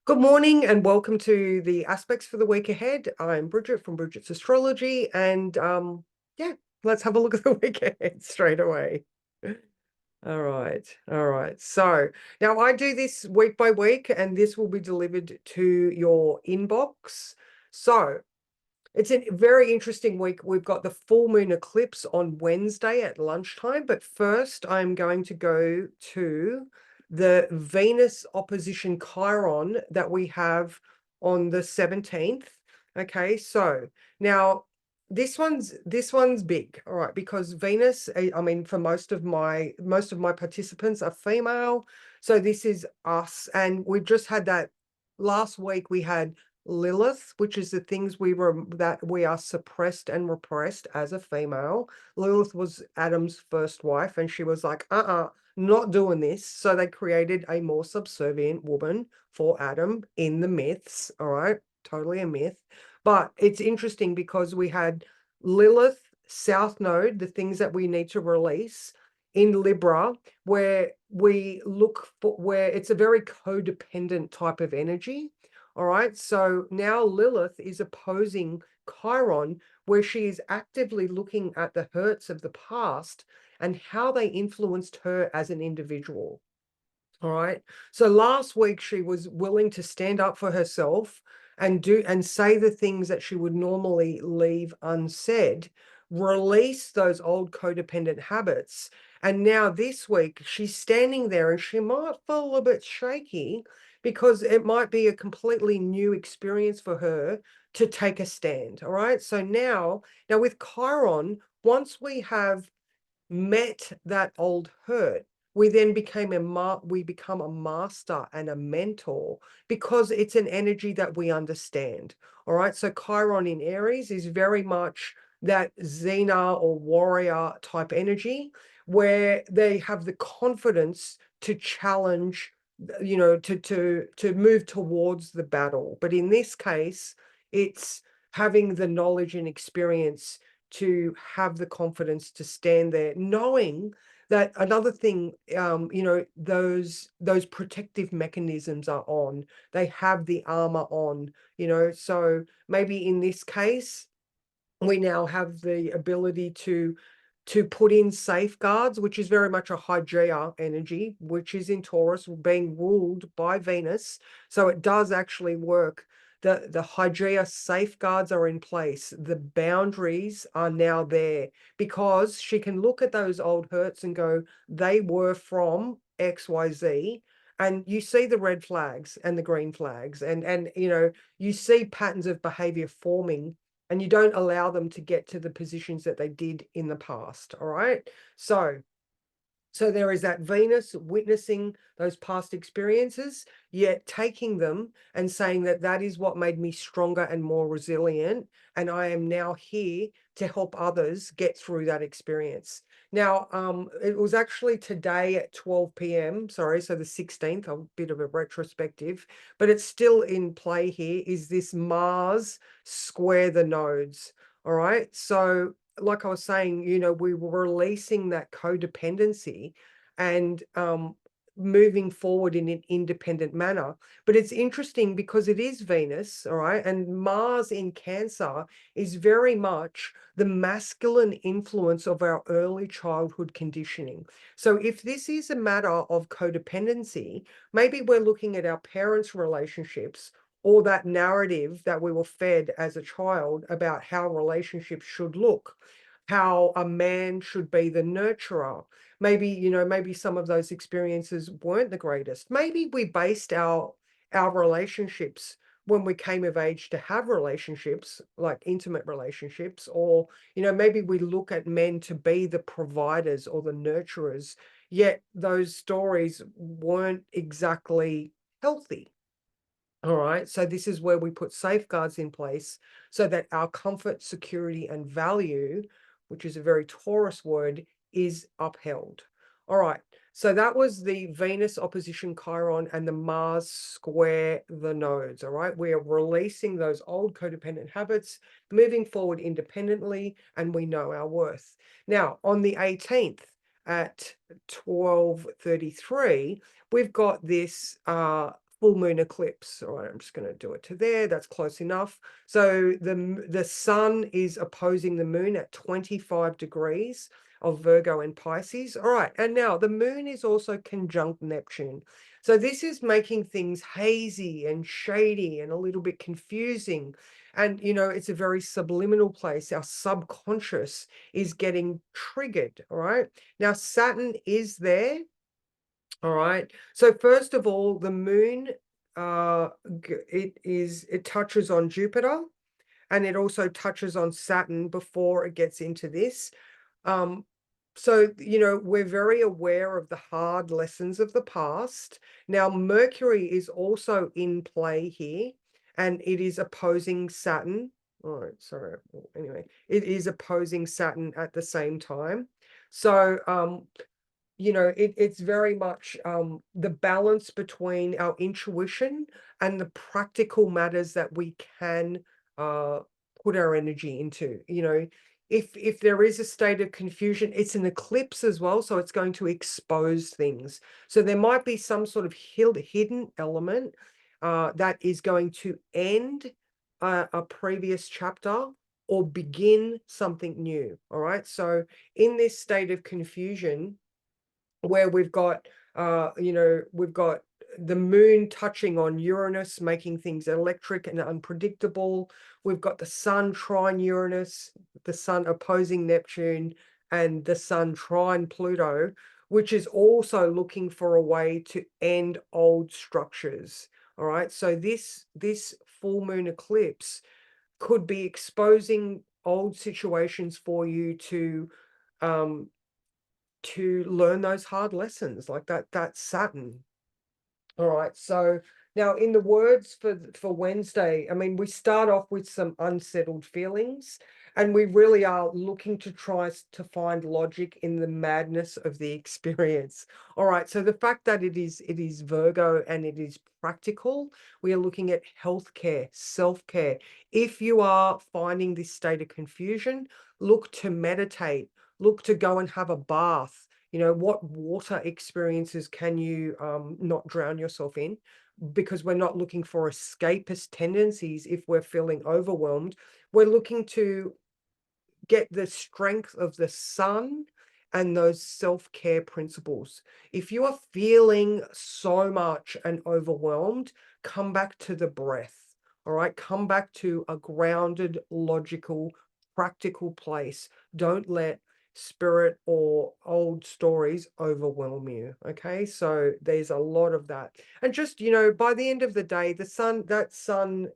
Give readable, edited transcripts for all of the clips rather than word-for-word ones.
Good morning and welcome to the aspects for the week ahead. I'm Bridget from Bridget's Astrology, and yeah, let's have a look at the week ahead straight away. All right. So now I do this week by week, and this will be delivered to your inbox. So it's a very interesting week. We've got the full moon eclipse on Wednesday at lunchtime, but first I'm going to go to the Venus opposition Chiron that we have on the 17th. Okay, so now this one's big, all right, because Venus, I mean, for most of my participants are female, so this is us, and we just had that last week. We had Lilith, which is the things that we are suppressed and repressed as a female. Lilith was Adam's first wife, and she was like, not doing this. So they created a more subservient woman for Adam in the myths. All right, totally a myth. But it's interesting because we had Lilith, South Node, the things that we need to release in Libra, where where it's a very codependent type of energy. All right. So now Lilith is opposing Chiron, where she is actively looking at the hurts of the past and how they influenced her as an individual. All right. So last week she was willing to stand up for herself and say the things that she would normally leave unsaid, release those old codependent habits. And now this week she's standing there and she might feel a little bit shaky because it might be a completely new experience for her to take a stand. All right. So now with Chiron, once we have met that old hurt, we then we become a master and a mentor because it's an energy that we understand. All right. So Chiron in Aries is very much that Xena or warrior type energy where they have the confidence to challenge, to move towards the battle. But in this case, it's having the knowledge and experience to have the confidence to stand there, knowing that another thing, those protective mechanisms are on. They have the armor on, so maybe in this case, we now have the ability to put in safeguards, which is very much a Hygieia energy, which is in Taurus, being ruled by Venus. So it does actually work. The Hygieia safeguards are in place. The boundaries are now there because she can look at those old hurts and go, they were from XYZ. And you see the red flags and the green flags, and you see patterns of behavior forming, and you don't allow them to get to the positions that they did in the past. All right. So there is that Venus witnessing those past experiences, yet taking them and saying that that is what made me stronger and more resilient. And I am now here to help others get through that experience. Now, it was actually today at 12 p.m. Sorry, so the 16th, a bit of a retrospective, but it's still in play here, is this Mars square the nodes. All right. So like I was saying, we were releasing that codependency and moving forward in an independent manner. But it's interesting because it is Venus, all right, and Mars in Cancer is very much the masculine influence of our early childhood conditioning. So if this is a matter of codependency, maybe we're looking at our parents' relationships or that narrative that we were fed as a child about how relationships should look, how a man should be the nurturer. Maybe some of those experiences weren't the greatest. Maybe we based our relationships when we came of age to have relationships, like intimate relationships, or maybe we look at men to be the providers or the nurturers, yet those stories weren't exactly healthy. All right. So this is where we put safeguards in place so that our comfort, security, and value, which is a very Taurus word, is upheld. All right. So that was the Venus opposition Chiron and the Mars square the nodes. All right. We are releasing those old codependent habits, moving forward independently, and we know our worth. Now, on the 18th at 12:33, we've got this full moon eclipse. All right, I'm just going to do it to there. That's close enough. So the sun is opposing the moon at 25 degrees of Virgo and Pisces. All right, and now the moon is also conjunct Neptune. So this is making things hazy and shady and a little bit confusing. And, it's a very subliminal place. Our subconscious is getting triggered. All right. Now, Saturn is there. All right. So first of all, the moon, it touches on Jupiter, and it also touches on Saturn before it gets into this. So, we're very aware of the hard lessons of the past. Now, Mercury is also in play here, and it is opposing Saturn. Oh, sorry. Anyway, it is opposing Saturn at the same time. So, it's very much the balance between our intuition and the practical matters that we can uh, put our energy into. If there is a state of confusion, it's an eclipse as well, so it's going to expose things. So there might be some sort of hidden element that is going to end a previous chapter or begin something new. All right. So in this state of confusion, where we've got we've got the moon touching on Uranus, making things electric and unpredictable. We've got the sun trine Uranus, the sun opposing Neptune, and the sun trine Pluto, which is also looking for a way to end old structures. All right, so this full moon eclipse could be exposing old situations for you to learn those hard lessons, like that Saturn. All right, so now in the words for Wednesday, I mean, we start off with some unsettled feelings, and we really are looking to try to find logic in the madness of the experience. All right, so the fact that it is Virgo and it is practical, we are looking at healthcare, self-care. If you are finding this state of confusion, look to meditate, look to go and have a bath. What water experiences can you not drown yourself in? Because we're not looking for escapist tendencies. If we're feeling overwhelmed, we're looking to get the strength of the sun and those self-care principles. If you are feeling so much and overwhelmed, come back to the breath. All right, come back to a grounded, logical, practical place. Don't let spirit or old stories overwhelm you. Okay, so there's a lot of that. And just, by the end of the day, that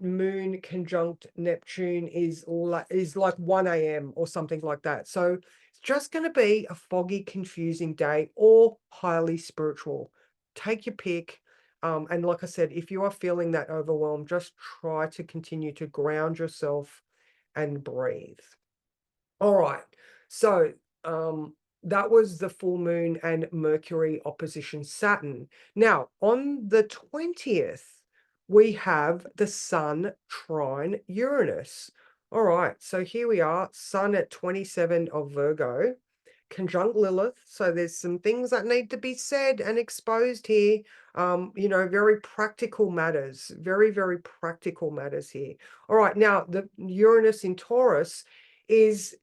moon conjunct Neptune is like 1 a.m. or something like that. So it's just going to be a foggy, confusing day, or highly spiritual. Take your pick. And like I said, if you are feeling that overwhelmed, just try to continue to ground yourself and breathe. All right. So that was the full moon and Mercury opposition Saturn. Now, on the 20th, we have the sun trine Uranus. All right. So here we are, sun at 27 of Virgo, conjunct Lilith. So there's some things that need to be said and exposed here. Very practical matters, very, very practical matters here. All right. Now, the Uranus in Taurus is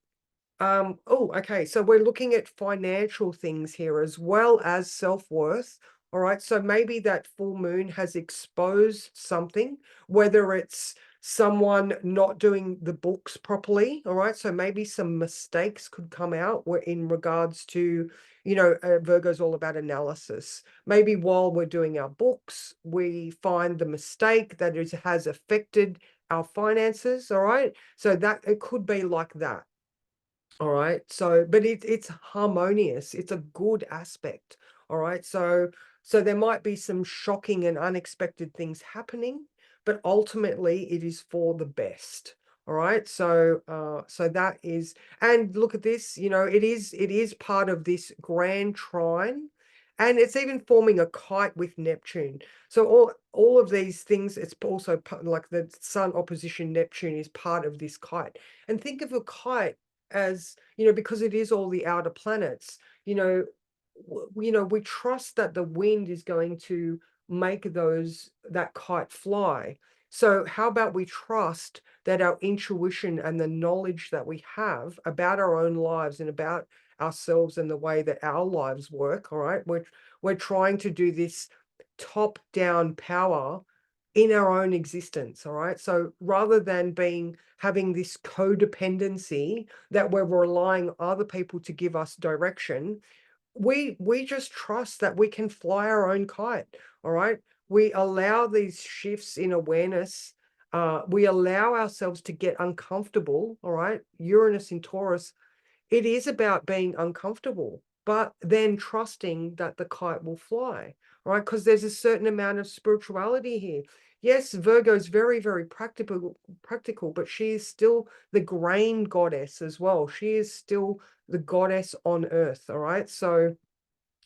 okay. So we're looking at financial things here as well as self-worth. All right. So maybe that full moon has exposed something, whether it's someone not doing the books properly. All right. So maybe some mistakes could come out in regards to, Virgo's all about analysis. Maybe while we're doing our books, we find the mistake that it has affected our finances. All right. So that it could be like that. All right. So, but it's harmonious. It's a good aspect. All right. So there might be some shocking and unexpected things happening, but ultimately it is for the best. All right. So that is, and look at this, it is part of this grand trine, and it's even forming a kite with Neptune. So all of these things, it's also like the sun opposition Neptune is part of this kite. And think of a kite as, because it is all the outer planets, we trust that the wind is going to make that kite fly. So how about we trust that our intuition and the knowledge that we have about our own lives and about ourselves and the way that our lives work, all right? We're trying to do this top-down power in our own existence, all right? So rather than having this codependency that we're relying on other people to give us direction, we just trust that we can fly our own kite. All right, we allow these shifts in awareness. We allow ourselves to get uncomfortable. All right, Uranus in Taurus, it is about being uncomfortable, but then trusting that the kite will fly. All right, because there's a certain amount of spirituality here. Yes, Virgo is very, very practical, but she is still the grain goddess as well. She is still the goddess on earth. All right, so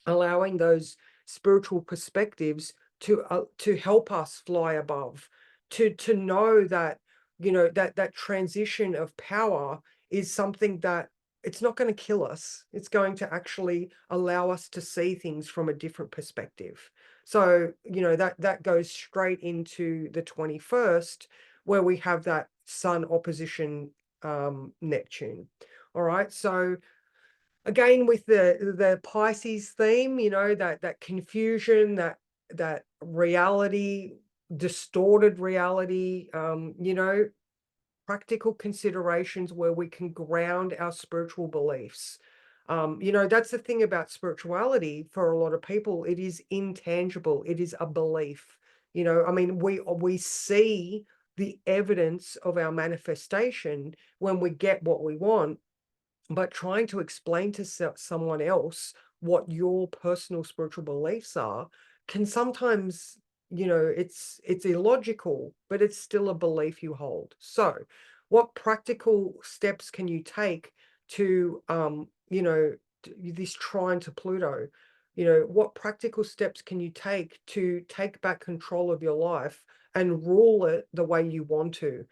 allowing those spiritual perspectives to help us fly above, to know that that transition of power is something that it's not going to kill us. It's going to actually allow us to see things from a different perspective. So that goes straight into the 21st, where we have that Sun opposition Neptune. All right, so again with the Pisces theme, that confusion, that reality, distorted reality, practical considerations where we can ground our spiritual beliefs. That's the thing about spirituality for a lot of people. It is intangible. It is a belief. I mean, we see the evidence of our manifestation when we get what we want, but trying to explain to someone else what your personal spiritual beliefs are can sometimes, it's illogical, but it's still a belief you hold. So what practical steps can you take to this trine to Pluto? What practical steps can you take to take back control of your life and rule it the way you want to?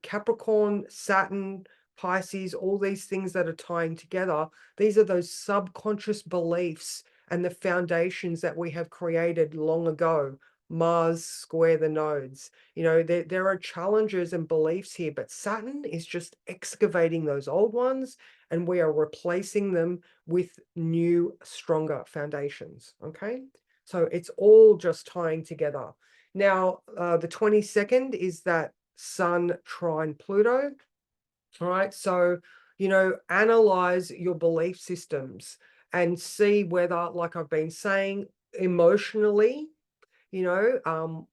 Capricorn, Saturn, Pisces, all these things that are tying together, these are those subconscious beliefs and the foundations that we have created long ago. Mars square the nodes. There are challenges and beliefs here, but Saturn is just excavating those old ones, and we are replacing them with new, stronger foundations. Okay, so it's all just tying together. Now, the 22nd is that Sun trine Pluto. All right, so analyze your belief systems and see whether, like I've been saying, emotionally, you know um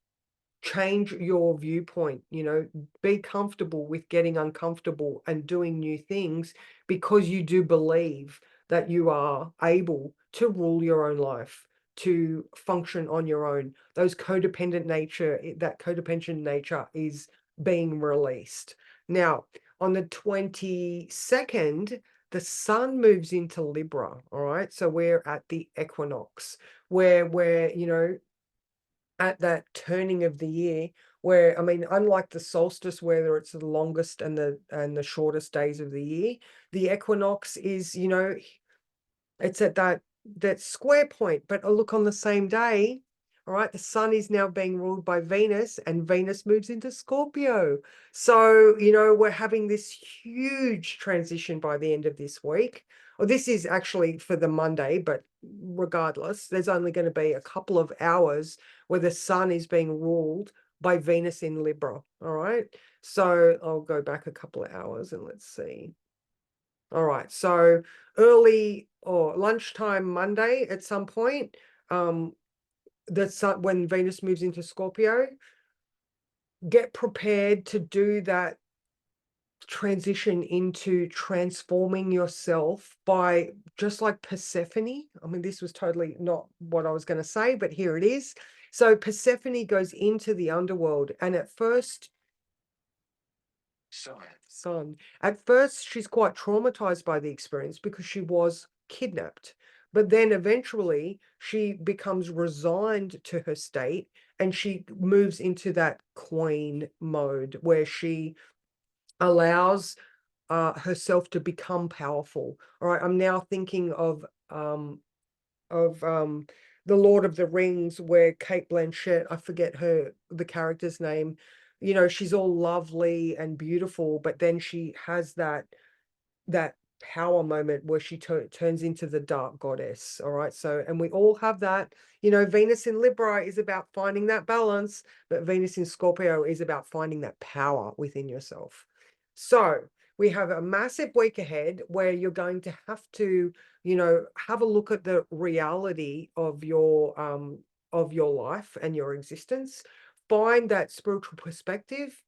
change your viewpoint. Be comfortable with getting uncomfortable and doing new things, because you do believe that you are able to rule your own life, to function on your own. That codependent nature is being released. Now, on the 22nd, the Sun moves into Libra. All right, so we're at the equinox, where we're at that turning of the year, where, I mean, unlike the solstice, where it's the longest and the shortest days of the year, the equinox is, it's at that square point. But look, on the same day, all right, the Sun is now being ruled by Venus, and Venus moves into Scorpio. So, we're having this huge transition by the end of this week. Well, this is actually for the Monday, but regardless, there's only going to be a couple of hours where the Sun is being ruled by Venus in Libra. All right, so I'll go back a couple of hours and let's see. All right, so early or lunchtime Monday at some point, the Sun, when Venus moves into Scorpio, get prepared to do that transition into transforming yourself by, just like Persephone. I mean, this was totally not what I was going to say, but here it is. So Persephone goes into the underworld, and at first, Sun. At first, she's quite traumatized by the experience because she was kidnapped. But then eventually she becomes resigned to her state, and she moves into that queen mode where she allows herself to become powerful. All right, I'm now thinking of The Lord of the Rings, where Kate Blanchett, I forget the character's name, you know, she's all lovely and beautiful, but then she has that power moment where she turns into the dark goddess. All right. So, and we all have that. You know, Venus in Libra is about finding that balance, but Venus in Scorpio is about finding that power within yourself. So, we have a massive week ahead where you're going to have to, you know, have a look at the reality of your life and your existence. Find that spiritual perspective,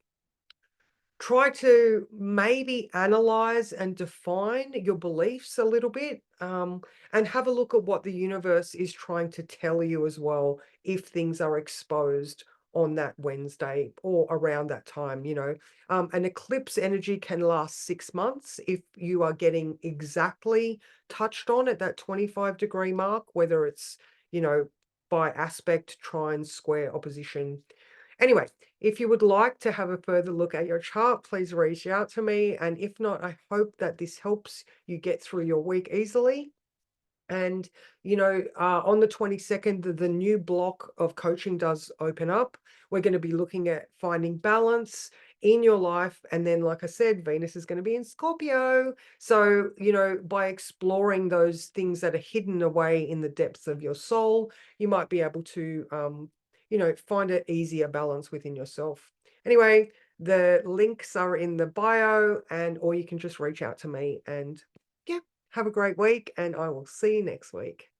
try to maybe analyze and define your beliefs a little bit, and have a look at what the universe is trying to tell you as well, if things are exposed on that Wednesday or around that time. You know, an eclipse energy can last 6 months if you are getting exactly touched on at that 25-degree mark, whether it's, you know, by aspect, trine, square, opposition. Anyway, if you would like to have a further look at your chart, please reach out to me. And if not, I hope that this helps you get through your week easily. And, you know, on the 22nd, the new block of coaching does open up. We're going to be looking at finding balance in your life. And then, like I said, Venus is going to be in Scorpio. So, you know, by exploring those things that are hidden away in the depths of your soul, you might be able to, you know, find an easier balance within yourself. Anyway, the links are in the bio, and or you can just reach out to me. And yeah, have a great week, and I will see you next week.